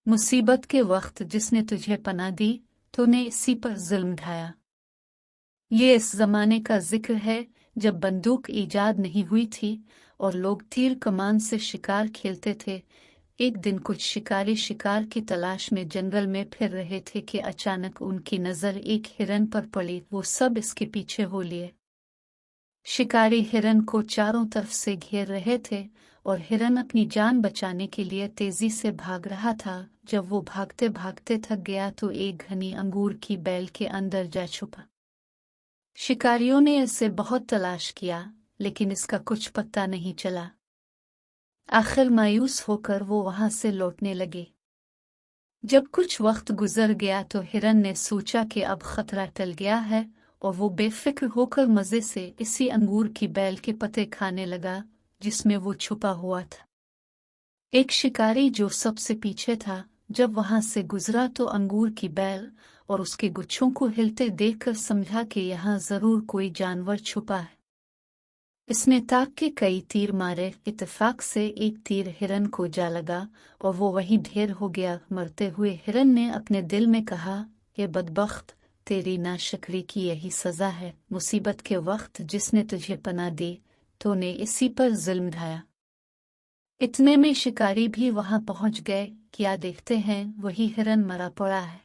मुसीबत के वक्त जिसने तुझे पनाह दी तूने इसी पर जुल्म ढाया। ये इस जमाने का जिक्र है जब बंदूक ईजाद नहीं हुई थी और लोग तीर कमान से शिकार खेलते थे। एक दिन कुछ शिकारी शिकार की तलाश में जंगल में फिर रहे थे कि अचानक उनकी नजर एक हिरन पर पड़ी। वो सब इसके पीछे हो लिए। शिकारी हिरन को चारों तरफ से घेर रहे थे और हिरन अपनी जान बचाने के लिए तेजी से भाग रहा था। जब वो भागते भागते थक गया तो एक घनी अंगूर की बेल के अंदर जा छुपा। शिकारियों ने इसे बहुत तलाश किया लेकिन इसका कुछ पता नहीं चला। आखिर मायूस होकर वो वहां से लौटने लगे। जब कुछ वक्त गुजर गया तो हिरन ने सोचा कि अब खतरा टल गया है और वो बेफिक्र होकर मजे से इसी अंगूर की बेल के पत्ते खाने लगा जिसमें वो छुपा हुआ था। एक शिकारी जो सबसे पीछे था जब वहां से गुजरा तो अंगूर की बेल और उसके गुच्छों को हिलते देखकर समझा कि यहाँ जरूर कोई जानवर छुपा है। इसने ताक के कई तीर मारे। इत्तेफाक से एक तीर हिरन को जा लगा और वो वहीं ढेर हो गया। मरते हुए हिरन ने अपने दिल में कहा, ये बदबख्त, तेरी नाशुक्री की यही सजा है। मुसीबत के वक्त जिसने तुझे पनाह दी तूने इसी पर जुल्म ढाया। इतने में शिकारी भी वहां पहुंच गए। क्या देखते हैं, वही हिरन मरा पड़ा है।